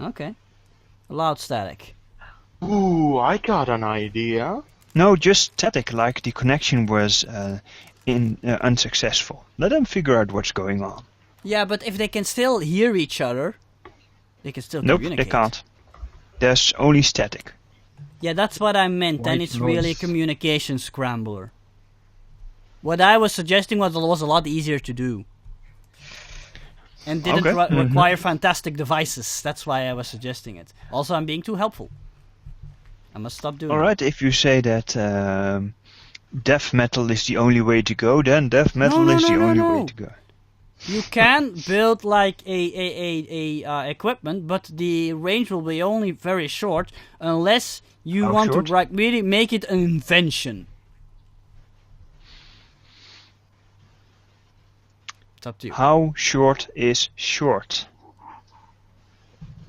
Okay. Loud static. Ooh, I got an idea. No, just static, like the connection was unsuccessful. Let them figure out what's going on. Yeah, but if they can still hear each other, they can still Nope, communicate. they can't. There's only static. Yeah, that's what I meant. Then it's really a communication scrambler. What I was suggesting was a lot easier to do. And didn't require fantastic devices. That's why I was suggesting it. Also, I'm being too helpful. I must stop doing Alright, if you say that death metal is the only way to go, then death metal is the only way to go. You can build like a equipment, but the range will be only very short unless you want to really make it an invention. It's up to you. How short is short?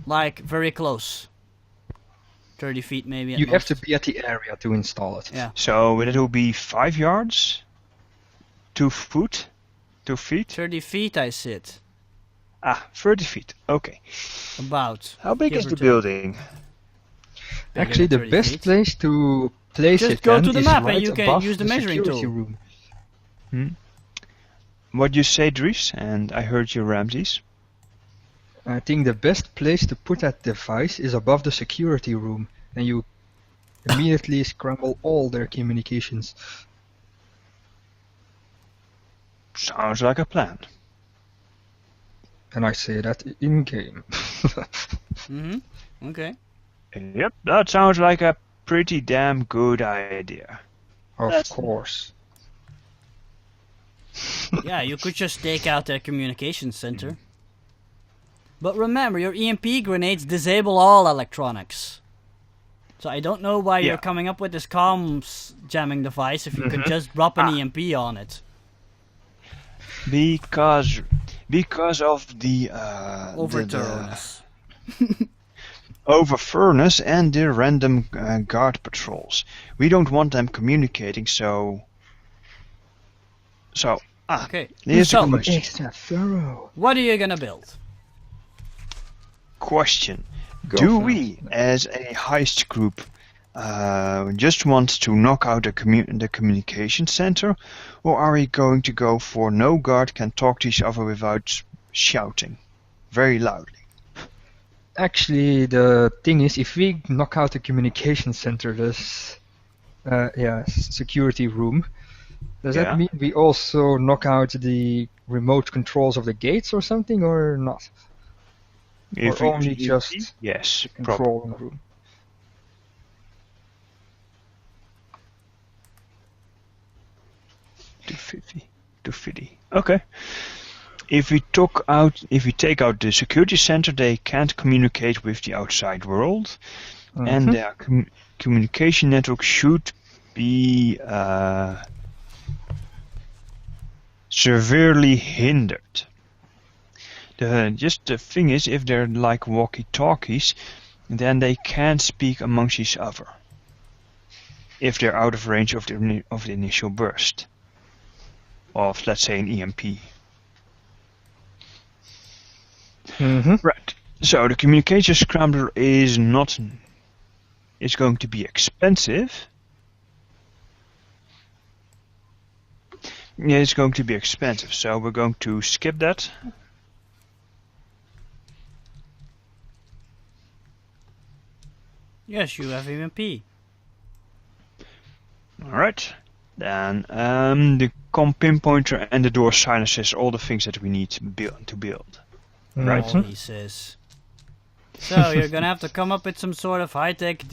Like very close. 30 feet maybe. You have to be at the area to install it. Yeah. So it will be 5 yards? 2 foot? 2 feet? 30 feet I said. 30 feet. Okay. About. How big is the building? Actually, the best place to place it just go to the is map right and you can above use the measuring security tool. room. What you say, Dries? And I heard you, Ramses. I think the best place to put that device is above the security room, and you immediately scramble all their communications. Sounds like a plan. And I say that in game. Okay. Yep, that sounds like a pretty damn good idea. Of course. Yeah, you could just take out their communication center. But remember, your EMP grenades disable all electronics. So I don't know why you're coming up with this comms jamming device if you could just drop an EMP on it. Because of the overthrowness. Overfurness and the random guard patrols. We don't want them communicating, so okay. Here's So, a question. Extra thorough. What are you gonna build? Question. Do we, as a heist group, just want to knock out the communication center, or are we going to go for no guard can talk to each other without shouting very loudly? Actually, the thing is, if we knock out the communication center, this security room, does that mean we also knock out the remote controls of the gates or something, or not? If or only just yes, the control room? $250. Okay. If we take out the security center, they can't communicate with the outside world, and their communication network should be severely hindered. The thing is, if they're like walkie-talkies, then they can't speak amongst each other. If they're out of range of the initial burst of, let's say, an EMP. Right. So the communication scrambler is going to be expensive. Yeah, it's going to be expensive, so we're going to skip that. Yes, you have EMP. Alright. Then the pinpointer and the door silencers, all the things that we need to build. Right. All he says. So you're gonna have to come up with some sort of high-tech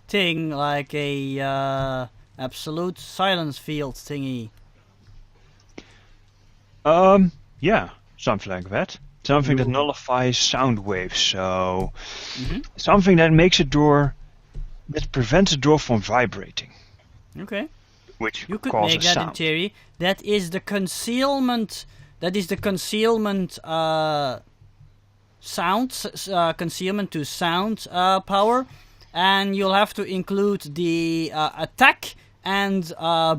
thing, like a absolute silence field thingy. Yeah, something like that. Something that nullifies sound waves. So something that makes that prevents a door from vibrating. Okay. Which you could causes make that sound. in theory. That is the concealment. Concealment to sound power, and you'll have to include the attack and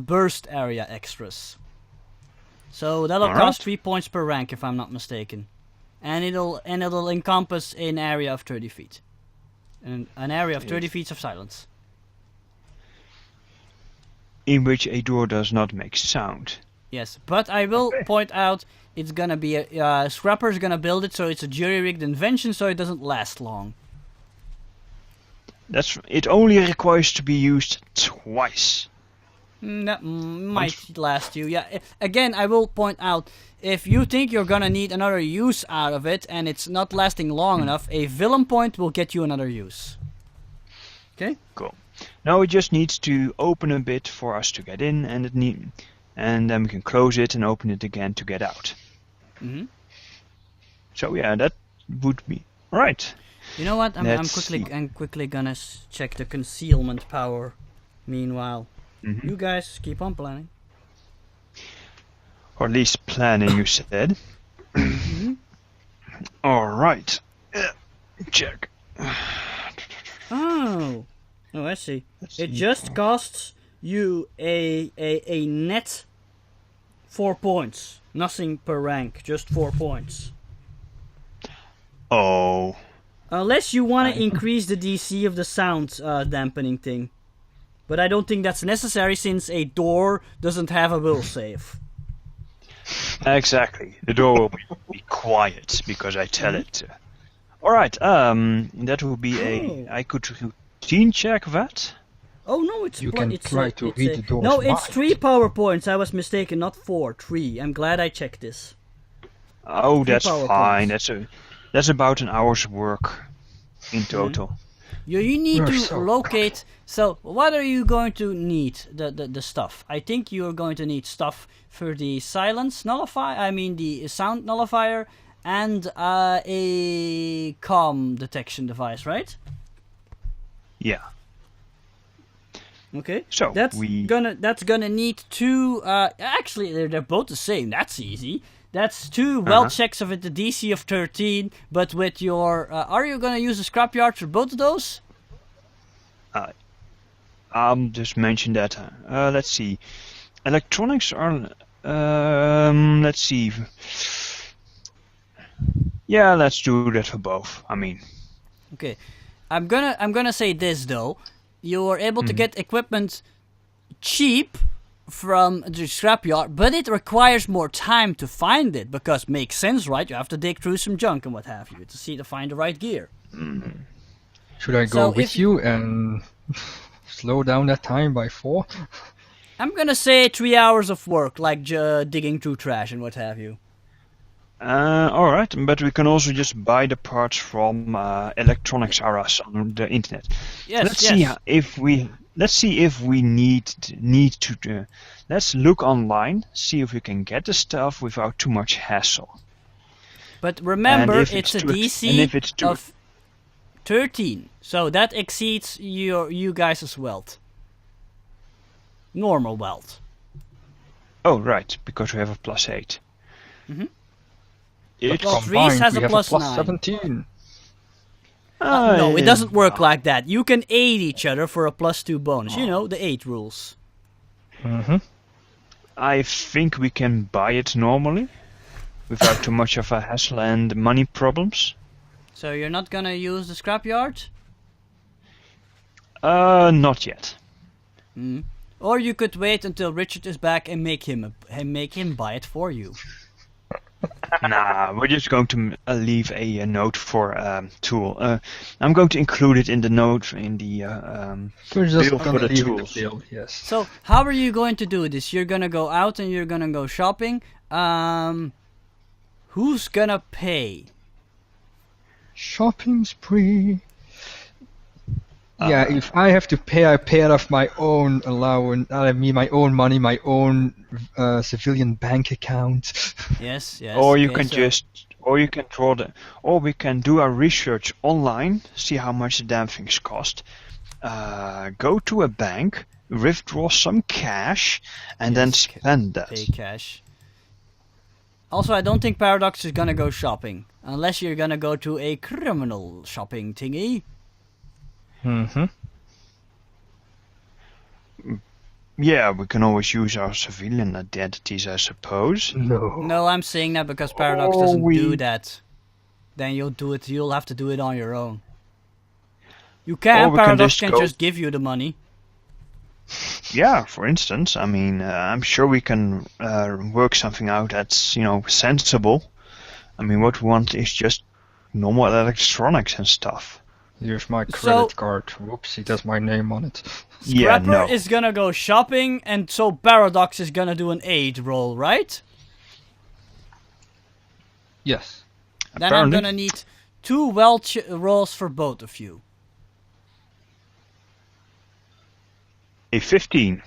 burst area extras. So that'll cost 3 points per rank, if I'm not mistaken. and it'll encompass an area of 30 feet, and an area of 30 feet of silence. In which a door does not make sound. Yes, but I will point out it's gonna be Scrapper's gonna build it so it's a jury-rigged invention, so it doesn't last long. It only requires to be used twice. That might last you. Yeah. Again, I will point out, if you think you're gonna need another use out of it and it's not lasting long enough, a villain point will get you another use. Okay? Cool. Now it just needs to open a bit for us to get in, and then we can close it and open it again to get out. Mm-hmm. So yeah, that would be right. You know what? I'm quickly gonna check the concealment power. Meanwhile, you guys keep on planning. Or at least planning, you said. All right. Check. Oh, I see. It just costs you a net 4 points. Nothing per rank, just 4 points. Oh. Unless you want to increase the DC of the sound dampening thing. But I don't think that's necessary since a door doesn't have a will save. Exactly. The door will be quiet because I tell it to. Alright, that will be I could routine check that. Oh no, it's you can try to read the door's No, it's mind. 3 power points. I was mistaken, not 4. 3. I'm glad I checked this. Oh, 3 that's power fine. points. That's about an hour's work in total. You need We're to so locate. So, what are you going to need? The stuff. I think you are going to need stuff for the silence nullifier. I mean the sound nullifier and a comm detection device, right? Yeah. Okay. So that's gonna need 2. Actually, they're both the same. That's easy. That's 2 well checks of it, the DC of 13. But with your, are you gonna use the scrapyard for both of those? Just mention that. Let's see. Electronics are. Let's see. Yeah, let's do that for both. I mean. Okay. I'm gonna say this though. You are able to get equipment cheap from the scrapyard, but it requires more time to find it because makes sense, right? You have to dig through some junk and what have you to find the right gear. Should I go with you and slow down that time by 4? I'm gonna say 3 hours of work, like digging through trash and what have you. Alright, but we can also just buy the parts from Electronics R Us on the internet. Yes, Let's see if we need to. Let's look online, see if we can get the stuff without too much hassle. But remember, it's a DC of 13, so that exceeds you guys' wealth. Normal wealth. Oh, right, because we have a +8. Well, Reese has a +9. 17. No, it doesn't work like that. You can aid each other for a +2 bonus. You know, the 8 rules. I think we can buy it normally, without too much of a hassle and money problems. So you're not gonna use the scrapyard? Not yet. Or you could wait until Richard is back and make him buy it for you. Nah, we're just going to leave a note for tool. I'm going to include it in the note in the We're just bill for gonna the leave tools. the bill, yes. So how are you going to do this? You're gonna go out and you're gonna go shopping. Who's gonna pay? Shopping spree. Yeah, if I have to pay, I pay out of my own allowance. I mean, my own money, my own civilian bank account. Yes. Or you can or we can do our research online, see how much the damn things cost. Go to a bank, withdraw some cash, and then spend that. Pay cash. Also, I don't think Paradox is gonna go shopping unless you're gonna go to a criminal shopping thingy. Yeah, we can always use our civilian identities, I suppose. No. No, I'm saying that because Paradox doesn't do that. then you'll have to do it on your own. You can, Or we can Paradox just can go- just give you the money. Yeah, for instance, I mean, I'm sure we can work something out that's, sensible. I mean, what we want is just normal electronics and stuff. Here's my So- credit card. Whoops, it has my name on it. Yeah, Scrapper no. is gonna go shopping, and so Paradox is gonna do an aid roll, right? Yes. Then I'm Apparently. gonna need 2 Welch rolls for both of you. A 15.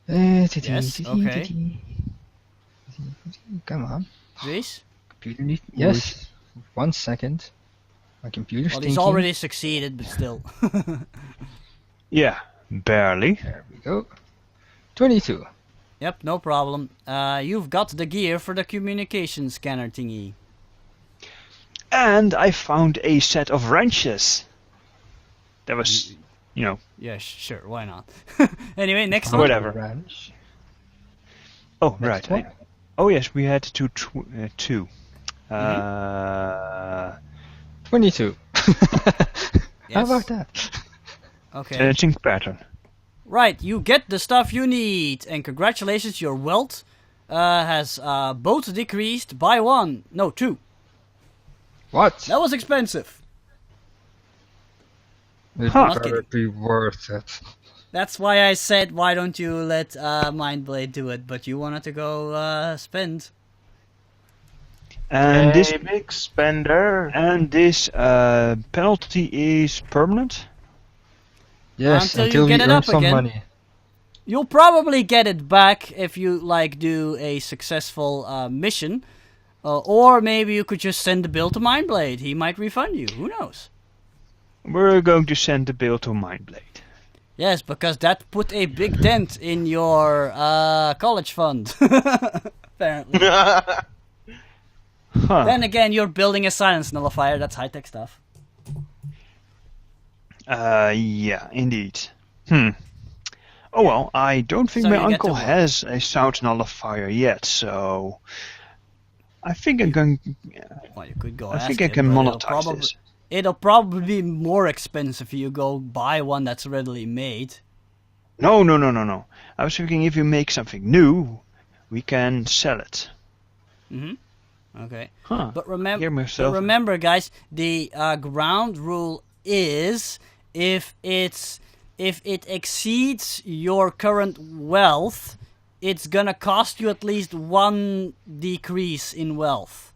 Yes, okay. Come on. Please? Computer need. Yes. 1 second. My computer's Well, thinking. he's already succeeded, but still. Yeah, barely. There we go. 22. Yep, no problem. You've got the gear for the communication scanner thingy. And I found a set of wrenches. That was, Yeah, sure, why not? Anyway, next Oh, one. whatever. Ranch. Oh, Next right. one. Oh, yes, we had two. 22. Yes. How about that? Okay. Changing pattern. Right, you get the stuff you need, and congratulations, your wealth has both decreased by 2. What? That was expensive. It Huh. better be worth it. That's why I said, why don't you let Mindblade do it, but you wanted to go spend. And this big spender. and this penalty is permanent. Yes, Until you until get we it earn up some again. money. You'll probably get it back if you do a successful mission, or maybe you could just send the bill to Mindblade. He might refund you. Who knows? We're going to send the bill to Mindblade. Yes, because that put a big dent in your college fund. Apparently. Huh. Then again, you're building a silence nullifier. That's high-tech stuff. Yeah, indeed. Oh well, I don't think So my you get uncle to work. has a sound nullifier yet, so I think I'm going. Well, you could go I ask think I him, can but monetize this. It'll probably be more expensive if you go buy one that's readily made. No. I was thinking if you make something new, we can sell it. Okay. Huh. But Hear myself. remember, guys, the ground rule is if it exceeds your current wealth, it's gonna cost you at least 1 decrease in wealth.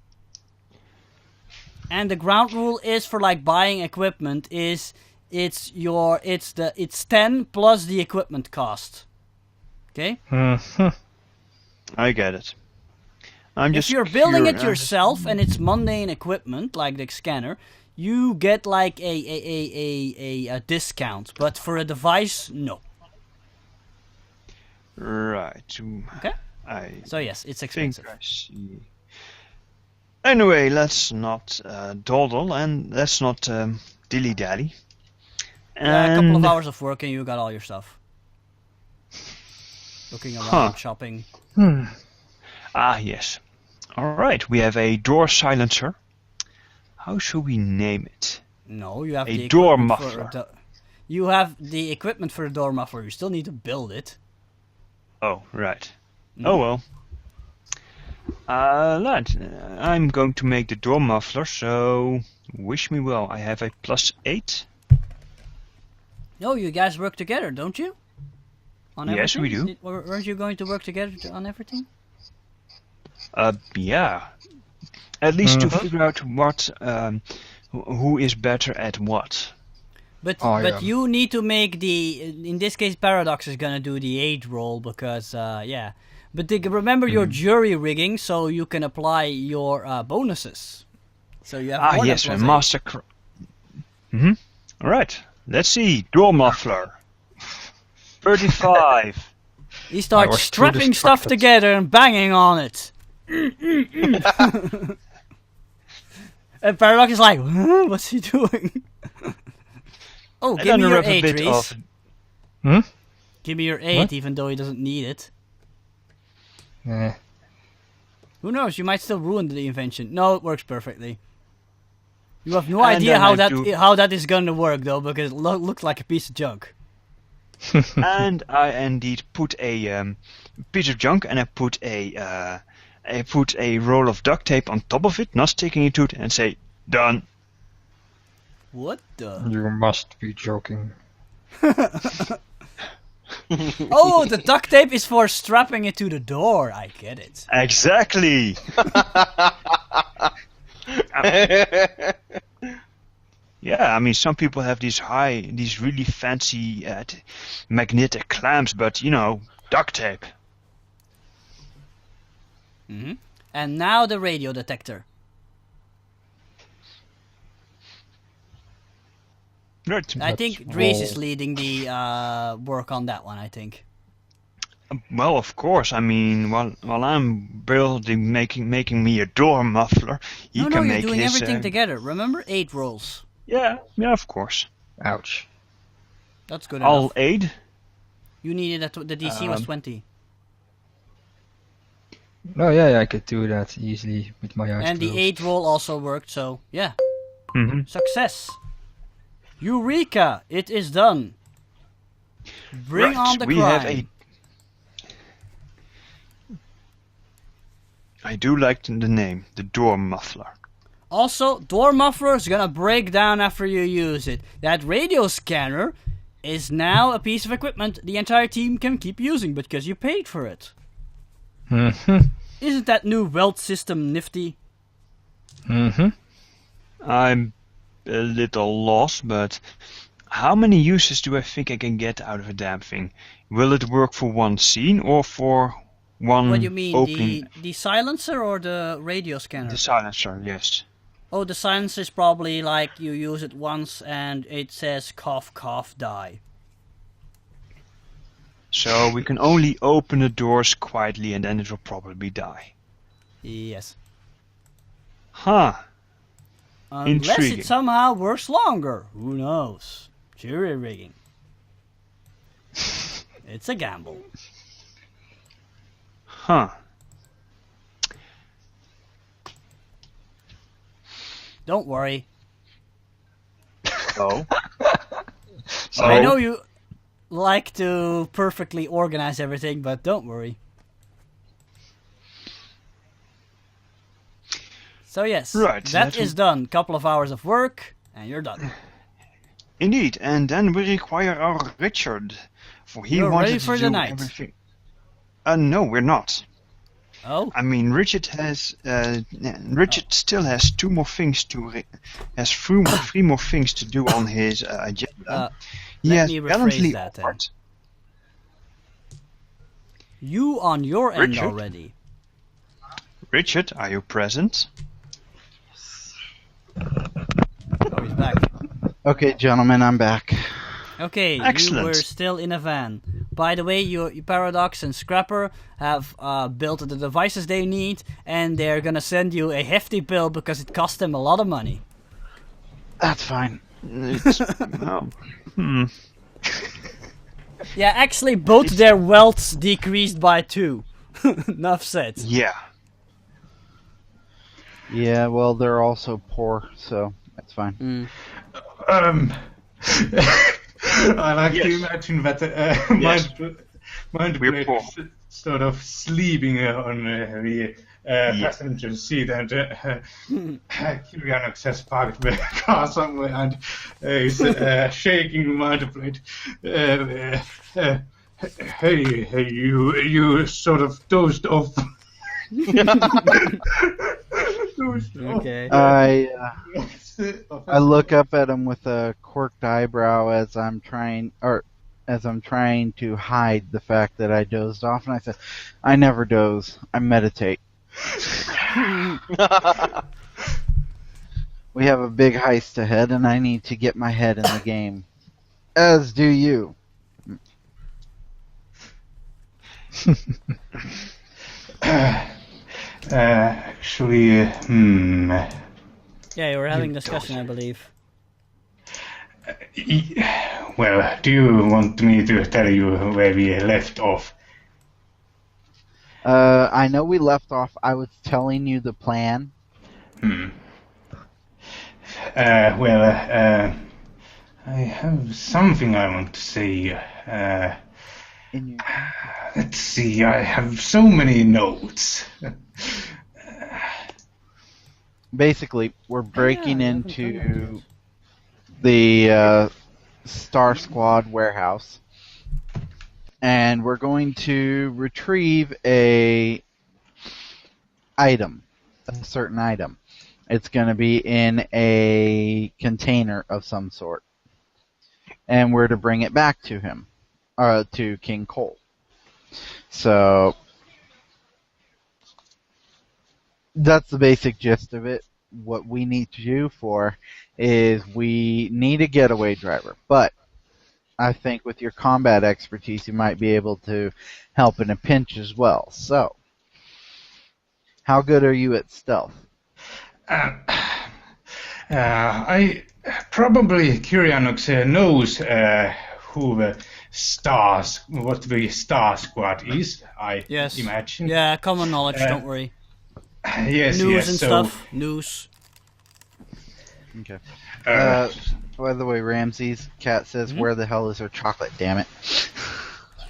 And the ground rule is for like buying equipment is it's 10 plus the equipment cost. Okay? I get it. I'm just If you're building it curious. yourself and it's mundane equipment like the scanner, you get like a discount. But for a device, no. Right. Okay? I So yes, it's think expensive. I see. Anyway, let's not dawdle and let's not dilly-dally. A couple of And- hours of work and you got all your stuff. Looking around, Huh. shopping. Yes. Alright, we have a door silencer. How should we name it? No, you have A the door equipment for muffler. you have the equipment for a door muffler. You still need to build it. Oh, right. Mm. Oh well. Lad, I'm going to make the door muffler, so wish me well. I have a +8. No, you guys work together, don't you? On Yes, we everything? do. Weren't you going to work together on everything? Yeah. At least to Mhm. figure out what, who is better at what. But Oh, but yeah. you need to make in this case Paradox is gonna do the aid roll because yeah. But remember your jury rigging so you can apply your bonuses. So you have more than Yes, a plus master. Alright, let's see. Door muffler. 35. 8. He starts was too strapping stuff distracted. together and banging on it. And Paradox is like, huh? What's he doing? Oh, And give then me I your rub a 8, bit Reese. of. Give me your 8, What? even though he doesn't need it. Who knows? You might still ruin the invention. No, it works perfectly. You have no And idea then how that is gonna work though, because it looks like a piece of junk. And I indeed put a piece of junk, and I put a roll of duct tape on top of it, not sticking it to it, and say, done. What the? You must be joking. Oh, the duct tape is for strapping it to the door. I get it. Exactly. Yeah, I mean, some people have these really fancy magnetic clamps, but duct tape. Mm-hmm. And now the radio detector. Right. I think Dries is leading the work on that one, I think. Well, of course. I mean, while I'm making me a door muffler, he No, can you're make doing his. everything together. Remember? 8 rolls. Yeah, of course. Ouch. That's good I'll enough. aid. You needed that. The DC was 20. No, yeah, I could do that easily with my eyes And closed. the 8 roll also worked, so yeah. Mm-hmm. Success. Eureka! It is done. Bring on the we crime. have I do like the name, the door muffler. Also, door muffler is gonna break down after you use it. That radio scanner is now a piece of equipment the entire team can keep using because you paid for it. Mm-hmm. Isn't that new weld system nifty? Mm-hmm. I'm a little lost, but how many uses do I think I can get out of a damn thing? Will it work for one scene or for one What do you mean? opening? The silencer or the radio scanner? The silencer, yes. Oh, the silencer is probably like you use it once and it says cough cough die. So we can only open the doors quietly and then it will probably die. Yes. Huh. Unless Intriguing. it somehow works longer. Who knows? Jury rigging. It's a gamble. Huh. Don't worry. Oh. I know you like to perfectly organize everything, but don't worry. So yes, Right, that is done. Couple of hours of work, and you're done. Indeed, and then we require our Richard, for he You're wanted ready to for do the night. everything. No, we're not. Oh, I mean, Richard still has three more things to do on his agenda. He let has me rephrase valiantly that then. offered. You on your end Richard? already. Richard, are you present? Oh, he's back. Okay, gentlemen, I'm back. Okay, Excellent. you were still in a van. By the way, your Paradox and Scrapper have built the devices they need, and they're gonna send you a hefty bill because it cost them a lot of money. That's fine. It's, well, Yeah, actually, both their wealths decreased by 2. Enough said. yeah. Yeah, well, they're also poor, so that's fine. I like to imagine that Mind We're Blade poor. is sort of sleeping on the passenger seat, and Kyrianox has parked the car somewhere and is shaking Mind Blade. Hey, you sort of dozed off. Okay. I look up at him with a quirked eyebrow as I'm trying to hide the fact that I dozed off, and I said, "I never doze. I meditate." We have a big heist ahead, and I need to get my head in the game. As do you. Actually, Yeah, you were having discussion, I believe. Well, do you want me to tell you where we left off? I know we left off. I was telling you the plan. I have something I want to say. Let's see, I have so many notes. Basically, we're breaking into the Star Squad warehouse, and we're going to retrieve a certain item. It's going to be in a container of some sort, and we're to bring it back to him, to King Cole. So that's the basic gist of it. What we need to do is we need a getaway driver, but I think with your combat expertise, you might be able to help in a pinch as well. So, how good are you at stealth? I probably Kyrianox knows what the Star Squad is. I imagine. Yeah, common knowledge. Don't worry. Yes, News and stuff. News. Okay. By the way, Ramses, Cat says, "Where the hell is her chocolate? Damn it!"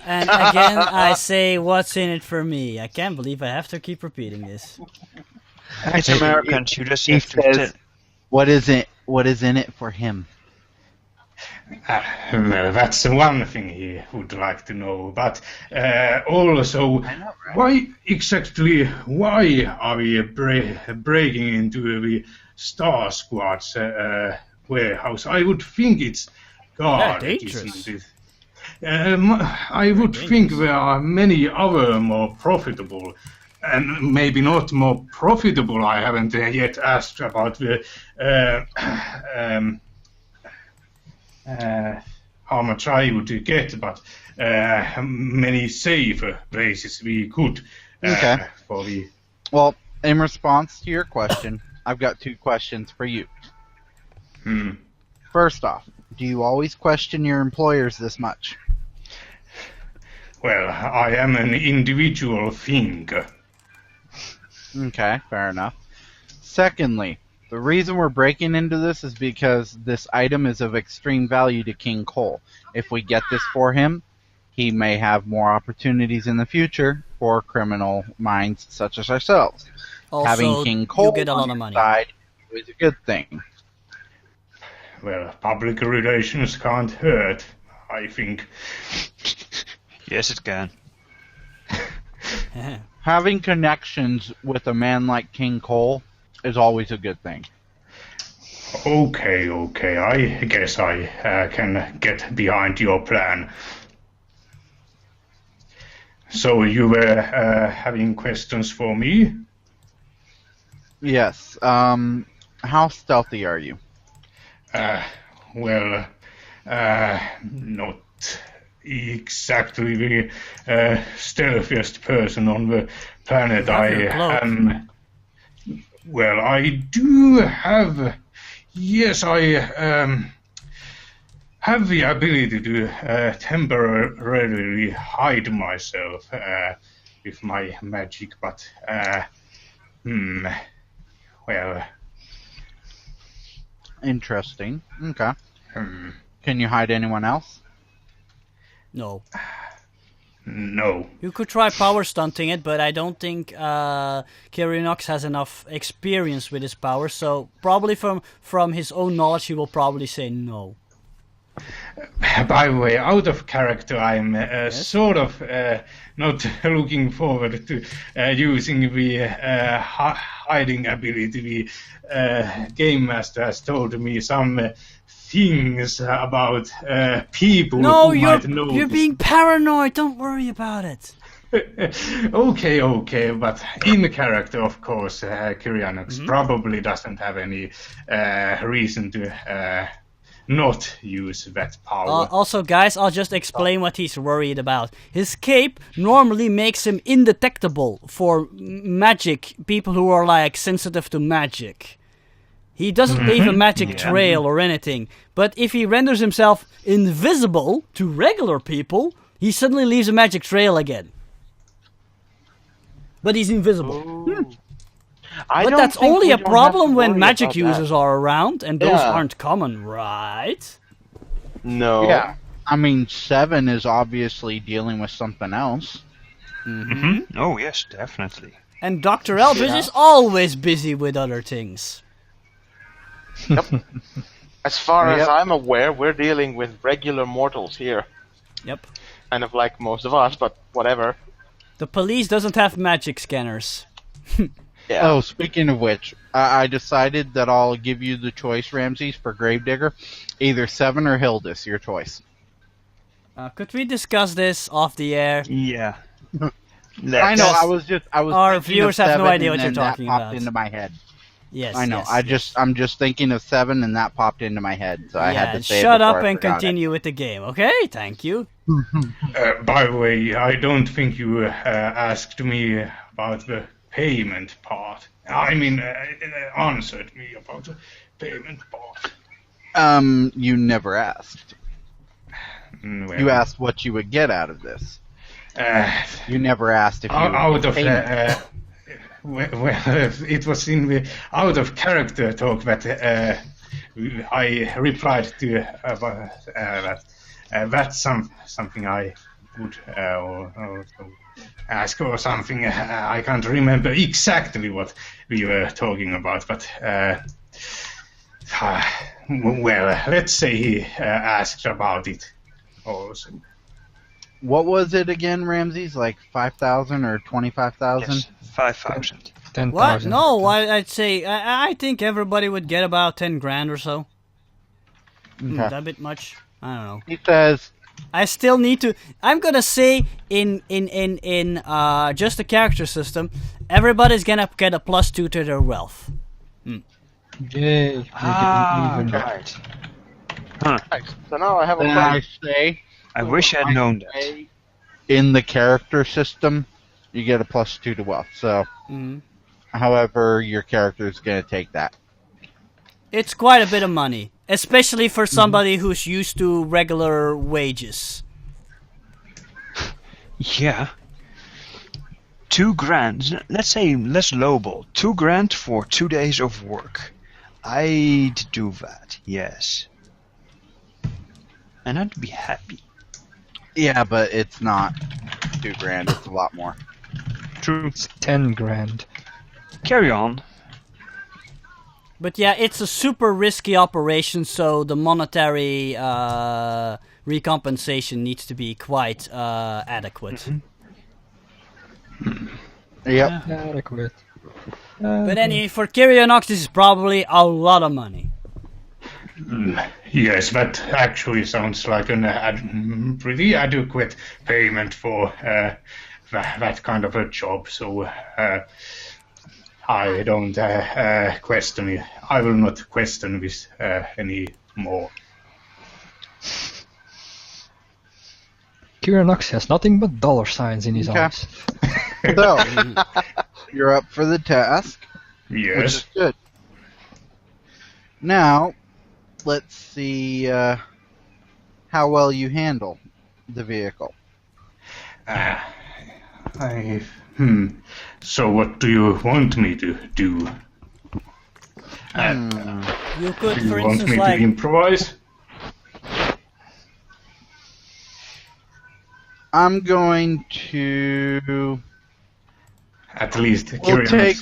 And again, I say, "What's in it for me?" I can't believe I have to keep repeating this. It's Americans. You just have to. What is in it for him? Well, that's one thing he would like to know. But also, why are we breaking into the Star Squad's warehouse? I would think it's dangerous. I would think there are many other more profitable, and maybe not more profitable. I haven't yet asked about the how much I would get, but many safer places we could. For the. Well, in response to your question, I've got two questions for you. First off, do you always question your employers this much? Well, I am an individual thinker. Okay, fair enough. Secondly, the reason we're breaking into this is because this item is of extreme value to King Cole. If we get this for him, he may have more opportunities in the future for criminal minds such as ourselves. Also, having King Cole get a lot on of your money. side is a good thing. Well, public relations can't hurt, I think. Yes, it can. Having connections with a man like King Cole is always a good thing. Okay. I guess I can get behind your plan. So you were having questions for me? Yes. How stealthy are you? Not exactly the stealthiest person on the planet. I am. Well, I do have. Yes, I have the ability to temporarily hide myself with my magic, but well. Interesting. Okay. Can you hide anyone else? No. No. You could try power stunting it, but I don't think Kyrianox has enough experience with his power, so probably from his own knowledge he will probably say no. By the way, out of character, I'm sort of not looking forward to using the hiding ability. The Game Master has told me some things about people who might know. You're being paranoid. Don't worry about it. Okay, but in character, of course, Kyrianox probably doesn't have any reason to not use that power. Also, guys, I'll just explain what he's worried about. His cape normally makes him indetectable for magic, people who are like sensitive to magic. He doesn't leave a magic trail or anything. But if he renders himself invisible to regular people, he suddenly leaves a magic trail again. But he's invisible. Ooh. But that's only a problem when magic users are around, and those aren't common, right? No. Yeah. I mean, 7 is obviously dealing with something else. Mm-hmm. Oh, yes, definitely. And Dr. Eldridge is always busy with other things. Yep. As far as I'm aware, we're dealing with regular mortals here. Yep. Kind of like most of us, but whatever. The police doesn't have magic scanners. Yeah. Oh, speaking of which, I decided that I'll give you the choice, Ramses, for Gravedigger. Either 7 or Hildis, your choice. Could we discuss this off the air? Yeah. I know. I was. Our viewers have no 7, idea what you're and talking that popped about. into my head. Yes. I know. Yes, I'm just thinking of 7, and that popped into my head, so I had to say. Shut it up before I and forgot continue with the game, okay? Thank you. By the way, I don't think you asked me about the payment part. I mean, answered me about the payment part. You never asked. Well, You asked what you would get out of this. You never asked if you out of payment. well, it was in the out of character talk that I replied to that that's something I would or ask or something. I can't remember exactly what we were talking about, but well, let's say he asked about it also. What was it again, Ramses? Like 5,000 or 25,000? Yes, 5,000. 10,000. What? No, I'd say I think everybody would get about 10 grand or so. Okay. That bit much? I don't know. He says, I still need to. I'm gonna say in just the character system, everybody's gonna get a +2 to their wealth. Yay. You're getting even. Right. Huh. Nice. So now I have a then plan. I say, I wish I'd known that. say in the character system, you get a +2 to wealth. So, however, your character is going to take that. It's quite a bit of money, especially for somebody who's used to regular wages. Yeah. 2 grand. Let's say, let's lowball. 2 grand for 2 days of work. I'd do that, yes. And I'd be happy. Yeah, but it's not 2 grand. It's a lot more. True. It's 10 grand. Carry on. But yeah, it's a super risky operation, so the monetary recompensation needs to be quite adequate. Yep. Adequate. But anyway, for Kirionox, this is probably a lot of money. Yes, that actually sounds like an pretty adequate payment for that kind of a job. So I don't question it. I will not question this any more. Kirionox has nothing but dollar signs in his Okay. eyes. So, you're up for the task, which Yes. is good. Now, let's see how well you handle the vehicle. So what do you want me to do? You could, Do you for want instance, me to like improvise? I'm going to. At least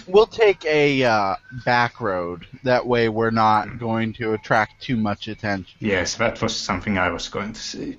We'll take a back road. That way, we're not going to attract too much attention. Yes, that was something I was going to say.